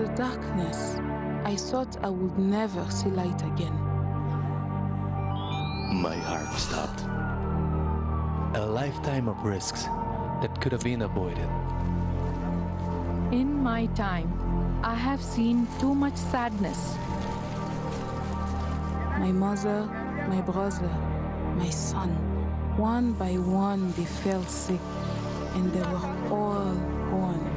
a darkness. I thought I would never see light again. My heart stopped. A lifetime of risks that could have been avoided. In my time, I have seen too much sadness. My mother, my brother, my son, one by one they fell sick, and they were all gone.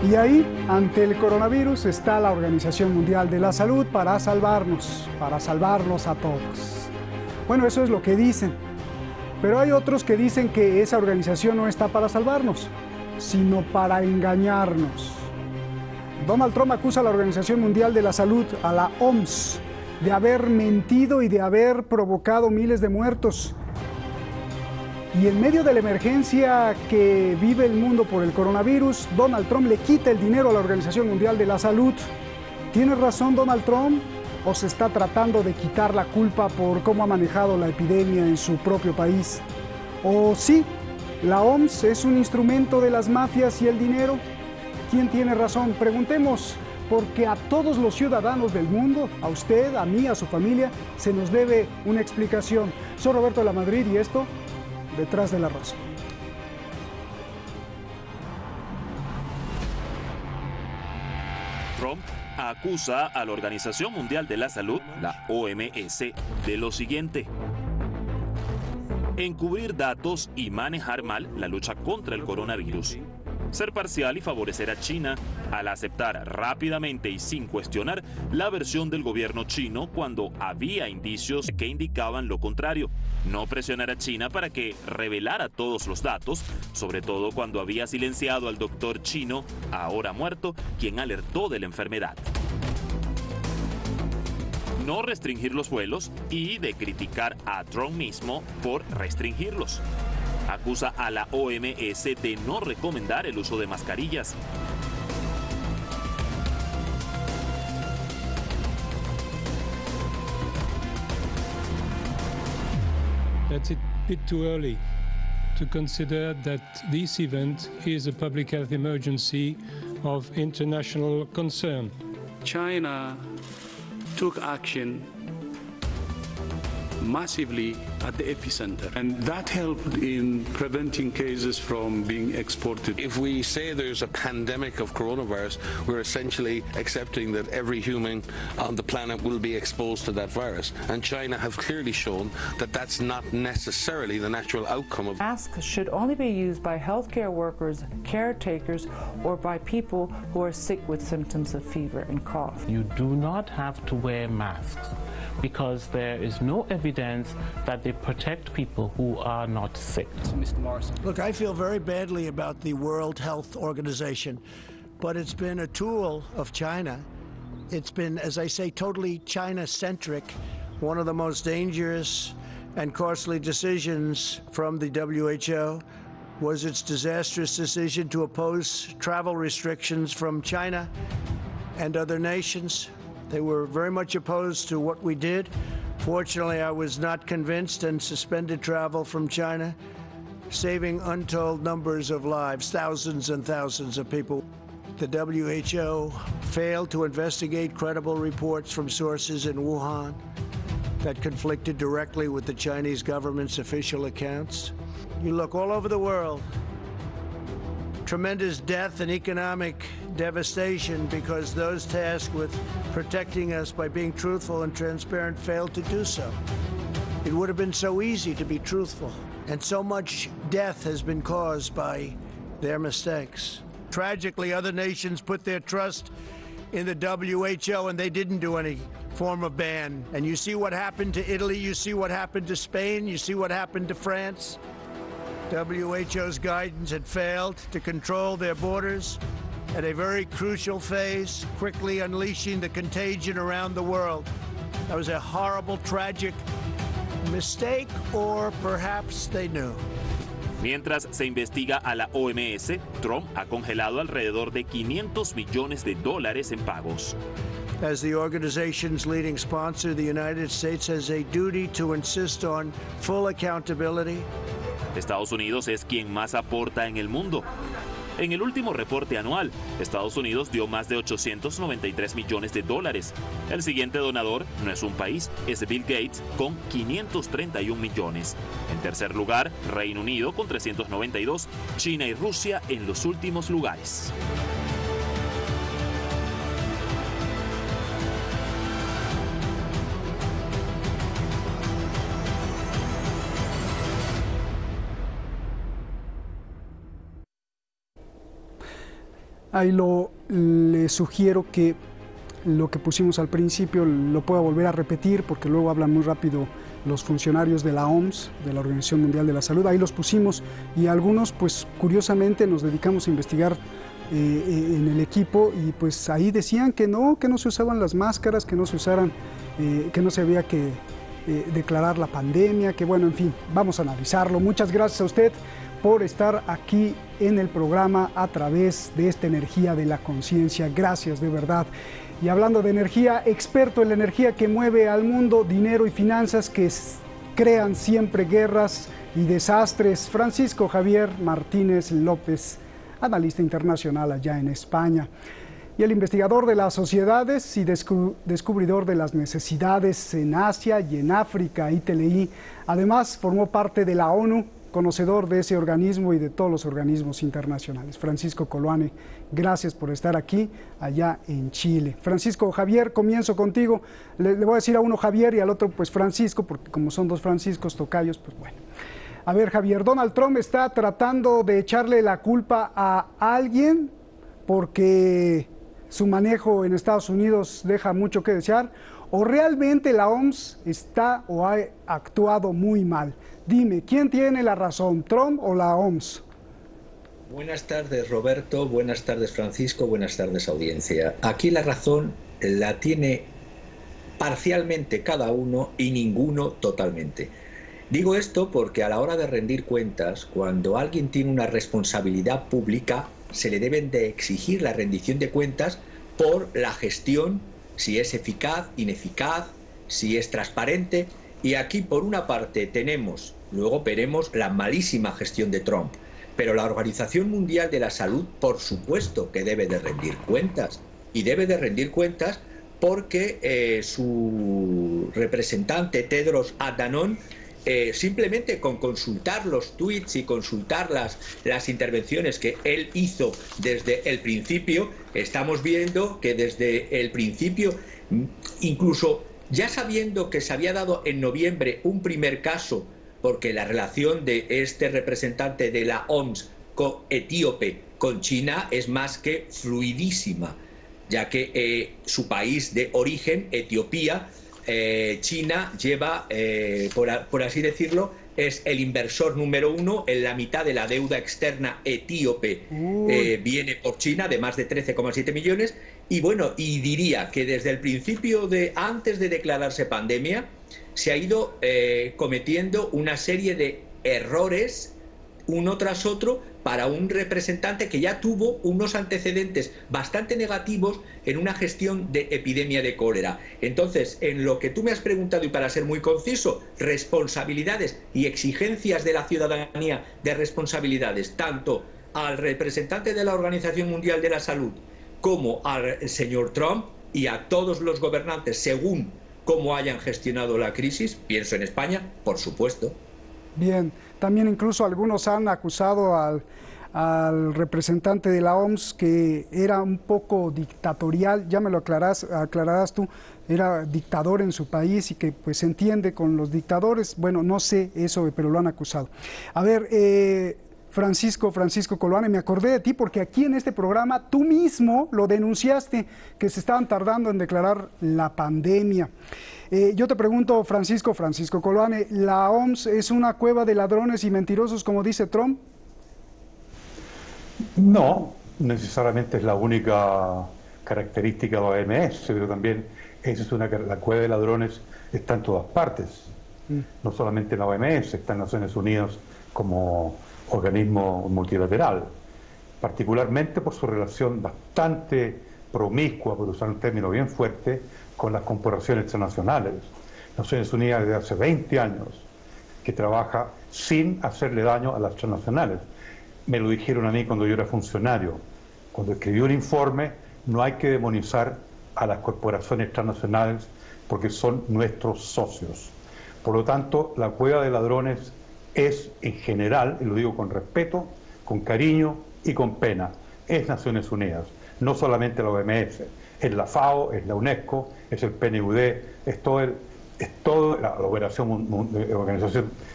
Y ahí, ante el coronavirus, está la Organización Mundial de la Salud para salvarnos, para salvarlos a todos. Bueno, eso es lo que dicen. Pero hay otros que dicen que esa organización no está para salvarnos, sino para engañarnos. Donald Trump acusa a la Organización Mundial de la Salud, a la OMS, de haber mentido y de haber provocado miles de muertos. Y en medio de la emergencia que vive el mundo por el coronavirus, Donald Trump le quita el dinero a la Organización Mundial de la Salud. ¿Tiene razón Donald Trump? ¿O se está tratando de quitar la culpa por cómo ha manejado la epidemia en su propio país? ¿O sí, la OMS es un instrumento de las mafias y el dinero? ¿Quién tiene razón? Preguntemos, porque a todos los ciudadanos del mundo, a usted, a mí, a su familia, se nos debe una explicación. Soy Roberto de la Madrid y esto, Detrás de la Razón. Trump acusa a la Organización Mundial de la Salud, la OMS, de lo siguiente: encubrir datos y manejar mal la lucha contra el coronavirus, ser parcial y favorecer a China al aceptar rápidamente y sin cuestionar la versión del gobierno chino cuando había indicios que indicaban lo contrario, no presionar a China para que revelara todos los datos, sobre todo cuando había silenciado al doctor chino, ahora muerto, quien alertó de la enfermedad. No restringir los vuelos y de criticar a Trump mismo por restringirlos. Acusa a la OMS de no recomendar el uso de mascarillas. That's a bit too early to consider that this event is a public health emergency of international concern. China took action massively at the epicenter, and that helped in preventing cases from being exported. If we say there's a pandemic of coronavirus, we're essentially accepting that every human on the planet will be exposed to that virus. And China have clearly shown that that's not necessarily the natural outcome of. Masks should only be used by healthcare workers, caretakers, or by people who are sick with symptoms of fever and cough. You do not have to wear masks because there is no evidence that they protect people who are not sick. Mr. Morrison. Look, I feel very badly about the World Health Organization, but it's been a tool of China. It's been, as I say, totally China-centric. One of the most dangerous and costly decisions from the WHO was its disastrous decision to oppose travel restrictions from China and other nations. They were very much opposed to what we did. Fortunately, I was not convinced and suspended travel from China, saving untold numbers of lives, thousands and thousands of people. The WHO failed to investigate credible reports from sources in Wuhan that conflicted directly with the Chinese government's official accounts. You look all over the world, tremendous death and economic devastation because those tasked with protecting us by being truthful and transparent failed to do so. It would have been so easy to be truthful, and so much death has been caused by their mistakes. Tragically, other nations put their trust in the WHO and they didn't do any form of ban. And you see what happened to Italy, you see what happened to Spain, you see what happened to France. WHO's guidance had failed to control their borders at a very crucial phase, quickly unleashing the contagion around the world. That was a horrible, tragic mistake, or perhaps they knew. Mientras se investiga a la OMS, Trump ha congelado alrededor de $500 millones en pagos. As the organization's leading sponsor, the United States has a duty to insist on full accountability. Estados Unidos es quien más aporta en el mundo. En el último reporte anual, Estados Unidos dio más de $893 millones. El siguiente donador no es un país, es Bill Gates con 531 millones. En tercer lugar, Reino Unido con 392, China y Rusia en los últimos lugares. Ahí le sugiero que lo que pusimos al principio lo pueda volver a repetir, porque luego hablan muy rápido los funcionarios de la OMS, de la Organización Mundial de la Salud. Ahí los pusimos y algunos, pues curiosamente, nos dedicamos a investigar en el equipo y pues ahí decían que no se usaban las máscaras, que no se usaran, que no se había que declarar la pandemia, que bueno, en fin, vamos a analizarlo. Muchas gracias a usted por estar aquí en el programa a través de esta energía de la conciencia. Gracias, de verdad. Y hablando de energía, experto en la energía que mueve al mundo, dinero y finanzas que crean siempre guerras y desastres, Francisco Javier Martínez López, analista internacional allá en España. Y el investigador de las sociedades y descubridor de las necesidades en Asia y en África, ITLI. Además, formó parte de la ONU, conocedor de ese organismo y de todos los organismos internacionales. Francisco Coloane, gracias por estar aquí, allá en Chile. Francisco Javier, comienzo contigo. Le voy a decir a uno Javier y al otro pues Francisco, porque como son dos Franciscos tocayos, pues bueno. A ver, Javier, Donald Trump está tratando de echarle la culpa a alguien porque su manejo en Estados Unidos deja mucho que desear, o realmente la OMS está o ha actuado muy mal. Dime, ¿quién tiene la razón, Trump o la OMS? Buenas tardes, Roberto. Buenas tardes, Francisco. Buenas tardes, audiencia. Aquí la razón la tiene parcialmente cada uno y ninguno totalmente. Digo esto porque a la hora de rendir cuentas, cuando alguien tiene una responsabilidad pública, se le deben de exigir la rendición de cuentas por la gestión, si es eficaz, ineficaz, si es transparente. Y aquí, por una parte, tenemos, luego veremos, la malísima gestión de Trump. Pero la Organización Mundial de la Salud, por supuesto que debe de rendir cuentas. Y debe de rendir cuentas porque su representante, Tedros Adhanom, simplemente con consultar los tweets y consultar las intervenciones que él hizo desde el principio, estamos viendo que desde el principio, incluso ya sabiendo que se había dado en noviembre un primer caso, porque la relación de este representante de la OMS etíope con China es más que fluidísima, ya que su país de origen, Etiopía, China lleva, por así decirlo, es el inversor número 1 en la mitad de la deuda externa etíope. Viene por China de más de 13,7 millones. Y bueno, y diría que desde el principio antes de declararse pandemia, se ha ido cometiendo una serie de errores uno tras otro para un representante que ya tuvo unos antecedentes bastante negativos en una gestión de epidemia de cólera. Entonces, en lo que tú me has preguntado, y para ser muy conciso, responsabilidades y exigencias de la ciudadanía de responsabilidades, tanto al representante de la Organización Mundial de la Salud como al señor Trump y a todos los gobernantes según cómo hayan gestionado la crisis, pienso en España, por supuesto. Bien, también incluso algunos han acusado al representante de la OMS que era un poco dictatorial, ya me lo aclararás tú, era dictador en su país y que pues se entiende con los dictadores. Bueno, no sé eso, pero lo han acusado. A ver, Francisco Coloane, me acordé de ti porque aquí en este programa tú mismo lo denunciaste, que se estaban tardando en declarar la pandemia. Yo te pregunto, Francisco Coloane, ¿la OMS es una cueva de ladrones y mentirosos como dice Trump? No, necesariamente es la única característica de la OMS, pero también la cueva de ladrones está en todas partes, no solamente en la OMS, está en Naciones Unidas como organismo multilateral, particularmente por su relación bastante promiscua, por usar un término bien fuerte, con las corporaciones internacionales. Naciones Unidas desde hace 20 años que trabaja sin hacerle daño a las transnacionales. Me lo dijeron a mí cuando yo era funcionario. Cuando escribí un informe, no hay que demonizar a las corporaciones transnacionales porque son nuestros socios. Por lo tanto, la cueva de ladrones es en general, y lo digo con respeto, con cariño y con pena, es Naciones Unidas, no solamente la OMS, es la FAO, es la UNESCO, es el PNUD, es todo la Organización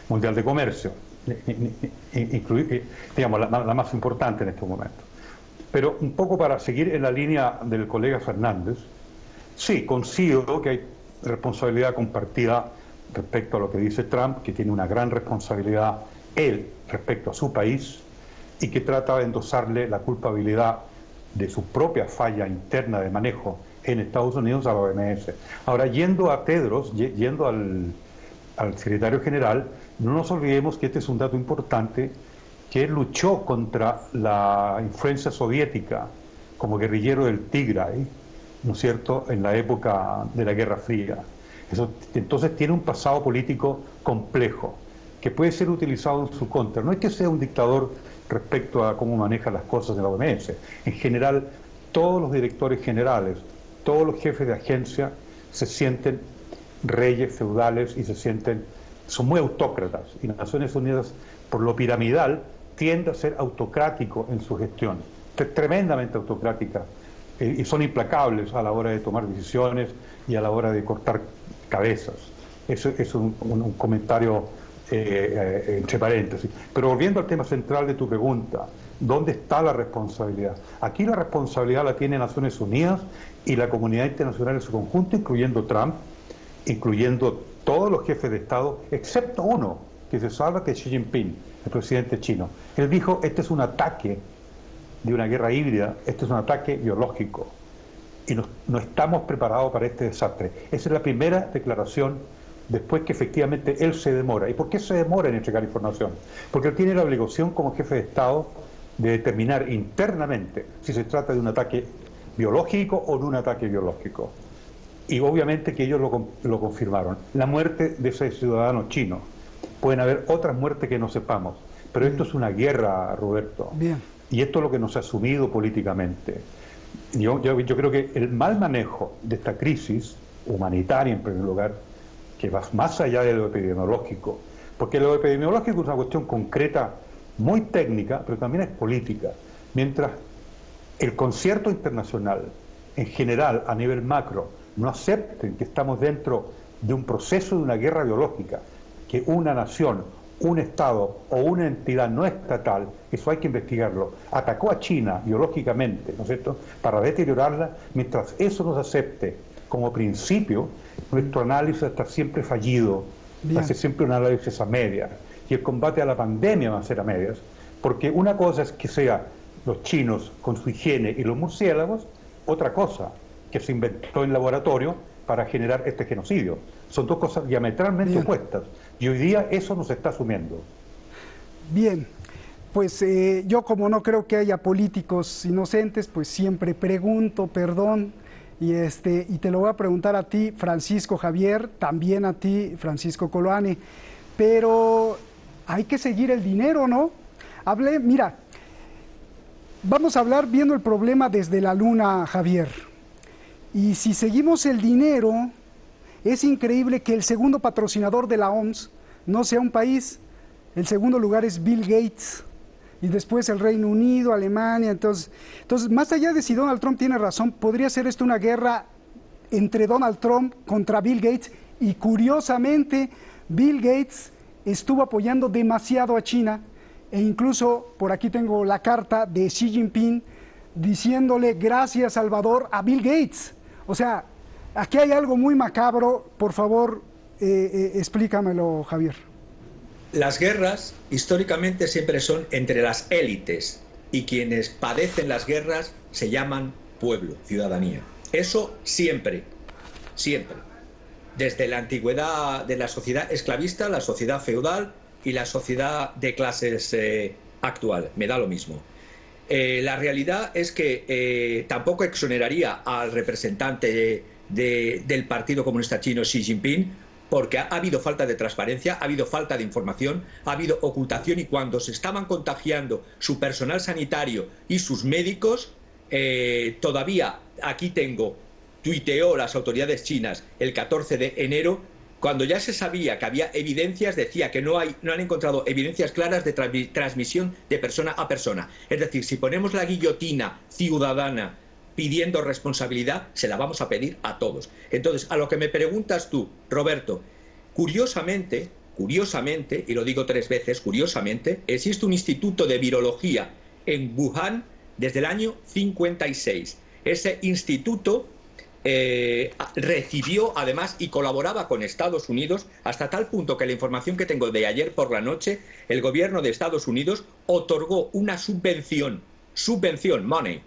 Mundial de Comercio, digamos, la más importante en este momento. Pero un poco para seguir en la línea del colega Fernández, sí, coincido que hay responsabilidad compartida respecto a lo que dice Trump, que tiene una gran responsabilidad él respecto a su país y que trata de endosarle la culpabilidad de su propia falla interna de manejo en Estados Unidos a la OMS. Ahora, yendo a Tedros, yendo al secretario general, no nos olvidemos que este es un dato importante, que él luchó contra la influencia soviética como guerrillero del Tigray, ¿no es cierto?, en la época de la Guerra Fría. Entonces tiene un pasado político complejo, que puede ser utilizado en su contra. No es que sea un dictador respecto a cómo maneja las cosas de la OMS. En general, todos los directores generales, todos los jefes de agencia se sienten reyes feudales y son muy autócratas. Y las Naciones Unidas, por lo piramidal, tiende a ser autocrático en su gestión, tremendamente autocrática, y son implacables a la hora de tomar decisiones y a la hora de cortar cabezas. Eso es un comentario entre paréntesis. Pero volviendo al tema central de tu pregunta, ¿dónde está la responsabilidad? Aquí la responsabilidad la tiene Naciones Unidas y la comunidad internacional en su conjunto, incluyendo Trump, incluyendo todos los jefes de Estado, excepto uno que se salva, que es Xi Jinping, el presidente chino. Él dijo, este es un ataque de una guerra híbrida, este es un ataque biológico y no estamos preparados para este desastre. Esa es la primera declaración después que efectivamente él se demora. ¿Y por qué se demora en entregar información? Porque él tiene la obligación como jefe de Estado de determinar internamente si se trata de un ataque biológico o de un ataque biológico. Y obviamente que ellos lo confirmaron. La muerte de ese ciudadano chino. Pueden haber otras muertes que no sepamos, pero esto es una guerra, Roberto. Bien. Y esto es lo que nos ha asumido políticamente. Yo creo que el mal manejo de esta crisis humanitaria, en primer lugar, que va más allá de lo epidemiológico, porque lo epidemiológico es una cuestión concreta, muy técnica, pero también es política. Mientras el concierto internacional, en general, a nivel macro, no acepten que estamos dentro de un proceso de una guerra biológica, que una nación, un Estado o una entidad no estatal, eso hay que investigarlo, atacó a China biológicamente, ¿no es cierto?, para deteriorarla. Mientras eso no se acepte como principio, nuestro análisis está siempre fallido, va a ser siempre un análisis a medias, y el combate a la pandemia va a ser a medias, porque una cosa es que sea los chinos con su higiene y los murciélagos, otra cosa que se inventó en laboratorio para generar este genocidio. Son dos cosas diametralmente opuestas, y hoy día eso nos está asumiendo. Bien, pues yo como no creo que haya políticos inocentes, pues siempre pregunto, perdón, y te lo voy a preguntar a ti, Francisco Javier, también a ti, Francisco Coloane, pero hay que seguir el dinero, ¿no? Mira, vamos a hablar viendo el problema desde la luna, Javier, y si seguimos el dinero, es increíble que el segundo patrocinador de la OMS no sea un país. El segundo lugar es Bill Gates, y después el Reino Unido, Alemania. Entonces, más allá de si Donald Trump tiene razón, podría ser esto una guerra entre Donald Trump contra Bill Gates, y curiosamente Bill Gates estuvo apoyando demasiado a China, e incluso por aquí tengo la carta de Xi Jinping diciéndole gracias, Salvador, a Bill Gates. O sea, aquí hay algo muy macabro. Por favor, explícamelo, Javier. Las guerras históricamente siempre son entre las élites, y quienes padecen las guerras se llaman pueblo, ciudadanía. Eso siempre, siempre. Desde la antigüedad de la sociedad esclavista, la sociedad feudal y la sociedad de clases actual, me da lo mismo. La realidad es que tampoco exoneraría al representante del Partido Comunista Chino, Xi Jinping, porque ha habido falta de transparencia, ha habido falta de información, ha habido ocultación, y cuando se estaban contagiando su personal sanitario y sus médicos, todavía aquí tuiteó las autoridades chinas el 14 de enero, cuando ya se sabía que había evidencias, decía que no han encontrado evidencias claras de transmisión de persona a persona. Es decir, si ponemos la guillotina ciudadana pidiendo responsabilidad, se la vamos a pedir a todos. Entonces, a lo que me preguntas tú, Roberto, curiosamente, y lo digo 3 veces, curiosamente, existe un instituto de virología en Wuhan desde el año 56. Ese instituto recibió además y colaboraba con Estados Unidos, hasta tal punto que la información que tengo de ayer por la noche, el gobierno de Estados Unidos otorgó una subvención, money,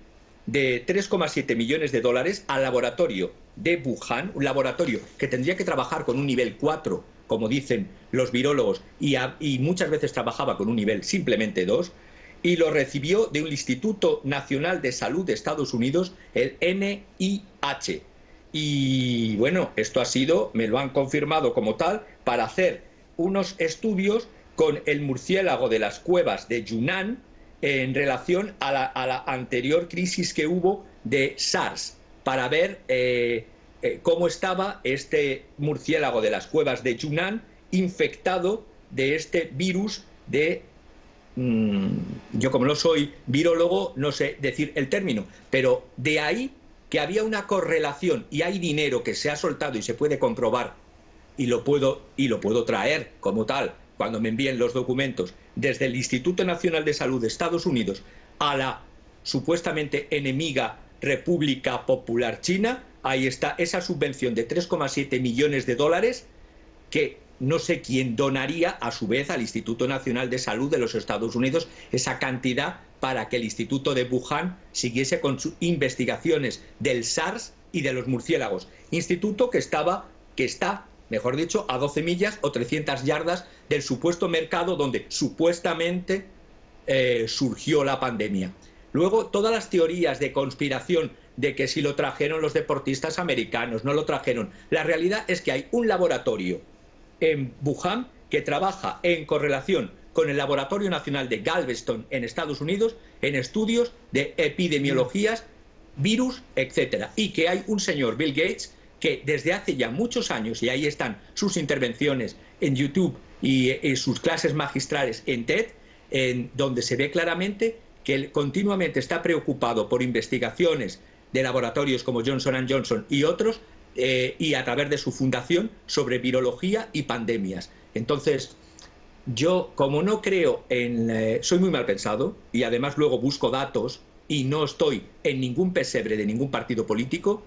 de 3,7 millones de dólares al laboratorio de Wuhan, un laboratorio que tendría que trabajar con un nivel 4, como dicen los virólogos, y muchas veces trabajaba con un nivel simplemente 2, y lo recibió de un Instituto Nacional de Salud de Estados Unidos, el NIH. Y bueno, esto me lo han confirmado como tal, para hacer unos estudios con el murciélago de las cuevas de Yunnan en relación a la anterior crisis que hubo de SARS, para ver cómo estaba este murciélago de las cuevas de Yunnan infectado de este virus de... yo como no soy virólogo no sé decir el término, pero de ahí que había una correlación, y hay dinero que se ha soltado y se puede comprobar, y lo puedo traer como tal cuando me envíen los documentos, desde el Instituto Nacional de Salud de Estados Unidos a la supuestamente enemiga República Popular China. Ahí está esa subvención de 3,7 millones de dólares que no sé quién donaría a su vez al Instituto Nacional de Salud de los Estados Unidos esa cantidad para que el Instituto de Wuhan siguiese con sus investigaciones del SARS y de los murciélagos. Instituto que está, mejor dicho, a 12 millas o 300 yardas del supuesto mercado donde supuestamente surgió la pandemia. Luego, todas las teorías de conspiración de que si lo trajeron los deportistas americanos, no lo trajeron. La realidad es que hay un laboratorio en Wuhan que trabaja en correlación con el Laboratorio Nacional de Galveston en Estados Unidos en estudios de epidemiologías, virus, etcétera. Y que hay un señor, Bill Gates, que desde hace ya muchos años, y ahí están sus intervenciones en YouTube y sus clases magistrales en TED, en donde se ve claramente que él continuamente está preocupado por investigaciones de laboratorios como Johnson & Johnson y otros, y a través de su fundación sobre virología y pandemias. Entonces, yo como no creo soy muy mal pensado, y además luego busco datos y no estoy en ningún pesebre de ningún partido político.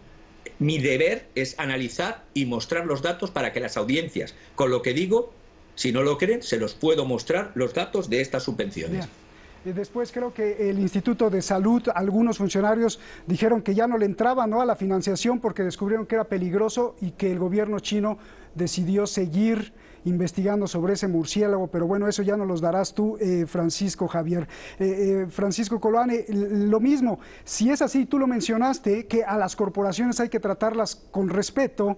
Mi deber es analizar y mostrar los datos para que las audiencias, con lo que digo, si no lo creen, se los puedo mostrar los datos de estas subvenciones. Bien. Después creo que el Instituto de Salud, algunos funcionarios dijeron que ya no le entraban, ¿no?, a la financiación porque descubrieron que era peligroso, y que el gobierno chino decidió seguir investigando sobre ese murciélago, pero bueno, eso ya nos los darás tú, Francisco Javier. Francisco Coloane, lo mismo, si es así, tú lo mencionaste, que a las corporaciones hay que tratarlas con respeto,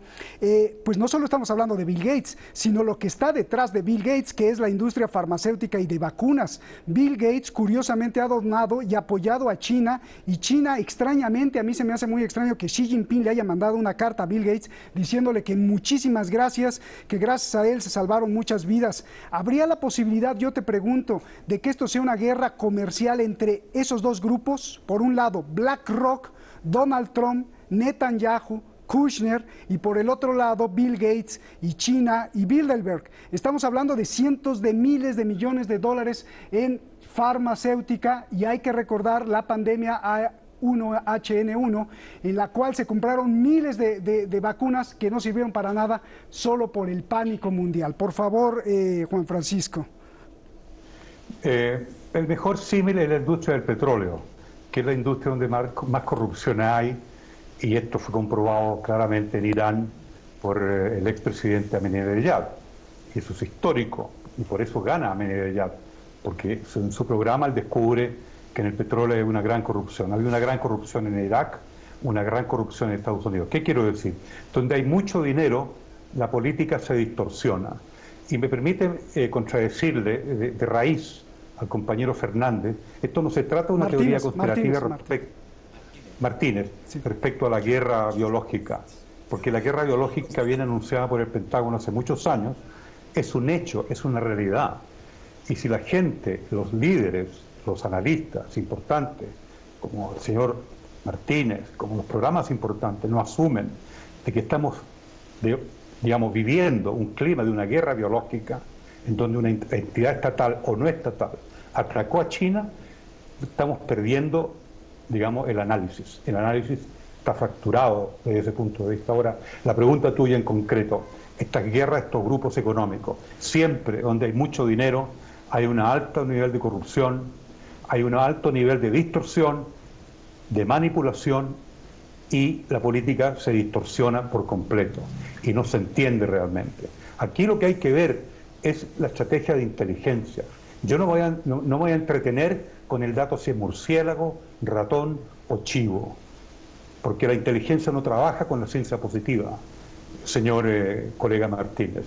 pues no solo estamos hablando de Bill Gates, sino lo que está detrás de Bill Gates, que es la industria farmacéutica y de vacunas. Bill Gates, curiosamente, ha donado y apoyado a China, y China, extrañamente, a mí se me hace muy extraño que Xi Jinping le haya mandado una carta a Bill Gates diciéndole que muchísimas gracias, que gracias a él se salvaron muchas vidas. ¿Habría la posibilidad, yo te pregunto, de que esto sea una guerra comercial entre esos dos grupos? Por un lado, BlackRock, Donald Trump, Netanyahu, Kushner, y por el otro lado, Bill Gates y China y Bilderberg. Estamos hablando de cientos de miles de millones de dólares en farmacéutica, y hay que recordar la pandemia H1N1, en la cual se compraron miles de vacunas que no sirvieron para nada, solo por el pánico mundial. Por favor, Juan Francisco. El mejor símil es la industria del petróleo, que es la industria donde más corrupción hay, y esto fue comprobado claramente en Irán por el expresidente Ahmadinejad, y eso es histórico, y por eso gana Ahmadinejad, porque en su programa él descubre que en el petróleo hay una gran corrupción. Había una gran corrupción en Irak, una gran corrupción en Estados Unidos. ¿Qué quiero decir? Donde hay mucho dinero, la política se distorsiona. Y me permite contradecirle de raíz al compañero Fernández, esto no se trata de una teoría conspirativa respecto a la guerra biológica, porque la guerra biológica viene anunciada por el Pentágono hace muchos años, es un hecho, es una realidad. Y si la gente, los líderes, los analistas importantes, como el señor Martínez, como los programas importantes, no asumen de que estamos, digamos, viviendo un clima de una guerra biológica en donde una entidad estatal o no estatal atracó a China, estamos perdiendo, digamos, el análisis. El análisis está fracturado desde ese punto de vista. Ahora, la pregunta tuya en concreto, estas guerras, estos grupos económicos, siempre donde hay mucho dinero, hay un alto nivel de corrupción, hay un alto nivel de distorsión, de manipulación, y la política se distorsiona por completo y no se entiende realmente. Aquí lo que hay que ver es la estrategia de inteligencia. Yo no voy a entretener con el dato si es murciélago, ratón o chivo, porque la inteligencia no trabaja con la ciencia positiva, señor colega Martínez.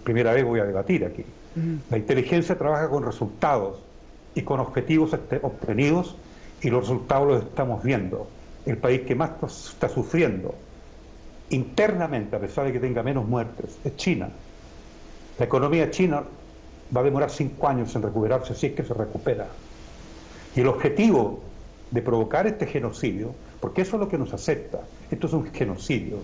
Primera vez voy a debatir aquí. La inteligencia trabaja con resultados y con objetivos obtenidos, y los resultados los estamos viendo. El país que más está sufriendo internamente, a pesar de que tenga menos muertes, es China. La economía china va a demorar 5 años en recuperarse, si es que se recupera. Y el objetivo de provocar este genocidio, porque eso es lo que nos acepta, esto es un genocidio,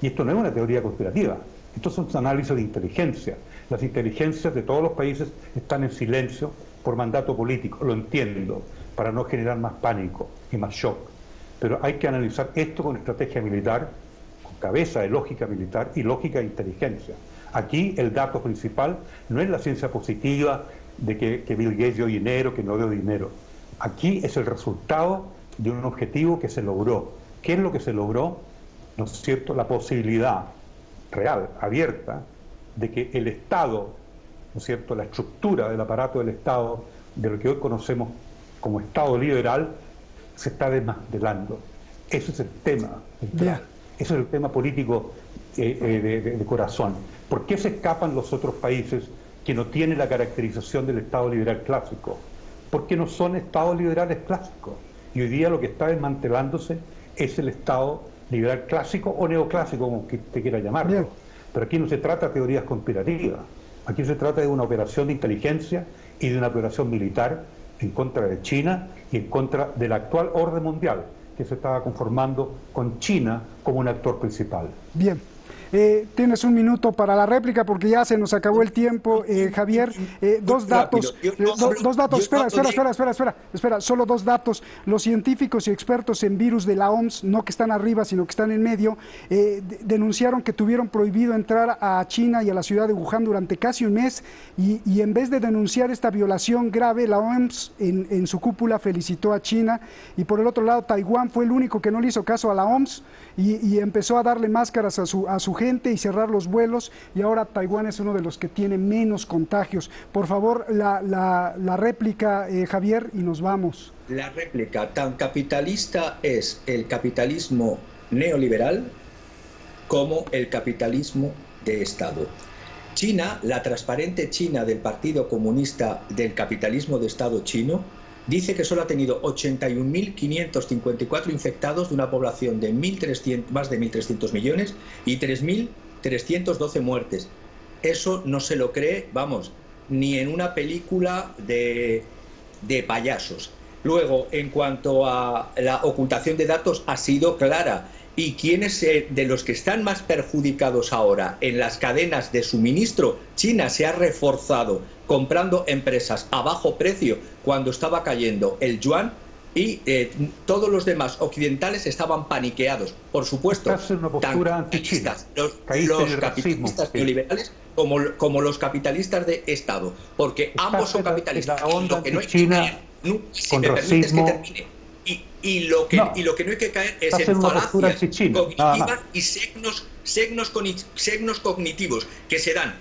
y esto no es una teoría conspirativa, esto es un análisis de inteligencia. Las inteligencias de todos los países están en silencio por mandato político, lo entiendo, para no generar más pánico y más shock. Pero hay que analizar esto con estrategia militar, con cabeza de lógica militar y lógica de inteligencia. Aquí el dato principal no es la ciencia positiva de que Bill Gates dio dinero, que no dio dinero. Aquí es el resultado de un objetivo que se logró. ¿Qué es lo que se logró? ¿No es cierto? La posibilidad real, abierta, de que el Estado, ¿no es cierto?, la estructura del aparato del Estado, de lo que hoy conocemos como Estado liberal, se está desmantelando. Ese es el tema central. Ese es el tema político de corazón. ¿Por qué se escapan los otros países que no tienen la caracterización del Estado liberal clásico? Porque no son Estados liberales clásicos. Y hoy día lo que está desmantelándose es el Estado liberal clásico o neoclásico, como que te quiera llamarlo. Bien. Pero aquí no se trata de teorías conspirativas. Aquí se trata de una operación de inteligencia y de una operación militar en contra de China y en contra del actual orden mundial, que se estaba conformando con China como un actor principal. Bien. Tienes un minuto para la réplica porque ya se nos acabó el tiempo, Javier. Dos datos, espera, solo 2 datos. Los científicos y expertos en virus de la OMS, no que están arriba, sino que están en medio, denunciaron que tuvieron prohibido entrar a China y a la ciudad de Wuhan durante casi un mes, y en vez de denunciar esta violación grave, la OMS en su cúpula felicitó a China, y por el otro lado Taiwán fue el único que no le hizo caso a la OMS y empezó a darle máscaras a su gente y cerrar los vuelos, y ahora Taiwán es uno de los que tiene menos contagios. Por favor, la réplica, Javier, y nos vamos. La réplica, tan capitalista es el capitalismo neoliberal como el capitalismo de Estado. China, la transparente China del Partido Comunista del capitalismo de Estado chino, dice que solo ha tenido 81.554 infectados de una población de más de 1.300 millones y 3.312 muertes. Eso no se lo cree, vamos, ni en una película de payasos. Luego, en cuanto a la ocultación de datos, ha sido clara. ¿Y quiénes de los que están más perjudicados ahora en las cadenas de suministro? China se ha reforzado comprando empresas a bajo precio cuando estaba cayendo el yuan, y todos los demás occidentales estaban paniqueados. Por supuesto, tanto los capitalistas neoliberales como los capitalistas de Estado, porque ambos son capitalistas. Lo que no hay que caer, si me permites que termine, y lo que no hay que caer es en falacias cognitivas y signos cognitivos que se dan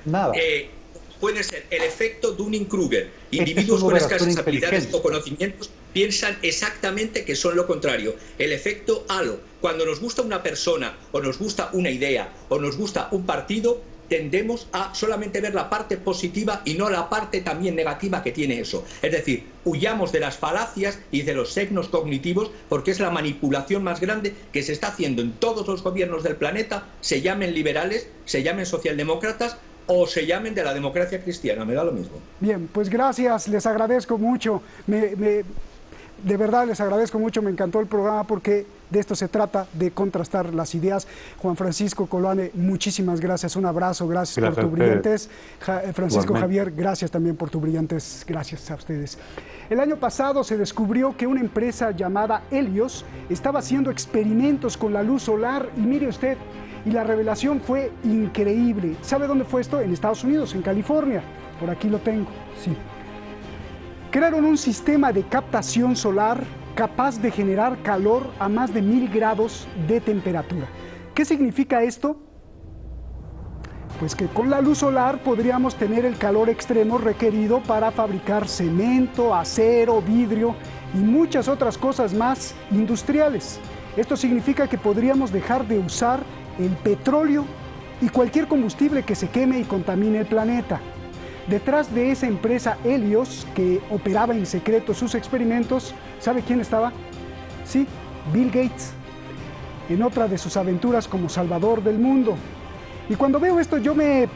puede ser el efecto Dunning-Kruger. Individuos con escasas habilidades o conocimientos piensan exactamente que son lo contrario. El efecto halo. Cuando nos gusta una persona, o nos gusta una idea, o nos gusta un partido, tendemos a solamente ver la parte positiva y no la parte también negativa que tiene eso. Es decir, huyamos de las falacias y de los signos cognitivos, porque es la manipulación más grande que se está haciendo en todos los gobiernos del planeta, se llamen liberales, se llamen socialdemócratas o se llamen de la democracia cristiana, me da lo mismo. Bien, pues gracias, les agradezco mucho. De verdad les agradezco mucho, me encantó el programa porque de esto se trata, de contrastar las ideas. Juan Francisco Colane, muchísimas gracias, un abrazo, gracias por tu brillantez. Francisco Javier, gracias también por tu brillantez, gracias a ustedes. El año pasado se descubrió que una empresa llamada Helios estaba haciendo experimentos con la luz solar y mire usted, y la revelación fue increíble. ¿Sabe dónde fue esto? En Estados Unidos, en California. Por aquí lo tengo, sí. Crearon un sistema de captación solar capaz de generar calor a más de 1000 grados de temperatura. ¿Qué significa esto? Pues que con la luz solar podríamos tener el calor extremo requerido para fabricar cemento, acero, vidrio y muchas otras cosas más industriales. Esto significa que podríamos dejar de usar el petróleo y cualquier combustible que se queme y contamine el planeta. Detrás de esa empresa Helios, que operaba en secreto sus experimentos, ¿sabe quién estaba? Sí, Bill Gates, en otra de sus aventuras como salvador del mundo. Y cuando veo esto, yo me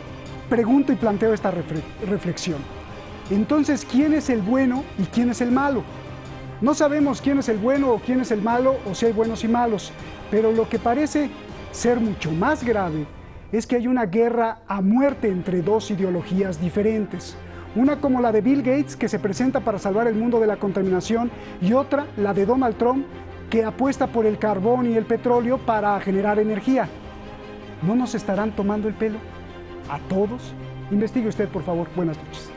pregunto y planteo esta reflexión. Entonces, ¿quién es el bueno y quién es el malo? No sabemos quién es el bueno o quién es el malo, o si hay buenos y malos, pero lo que parece ser mucho más grave es que hay una guerra a muerte entre dos ideologías diferentes. Una como la de Bill Gates, que se presenta para salvar el mundo de la contaminación, y otra, la de Donald Trump, que apuesta por el carbón y el petróleo para generar energía. ¿No nos estarán tomando el pelo? ¿A todos? Investigue usted, por favor. Buenas noches.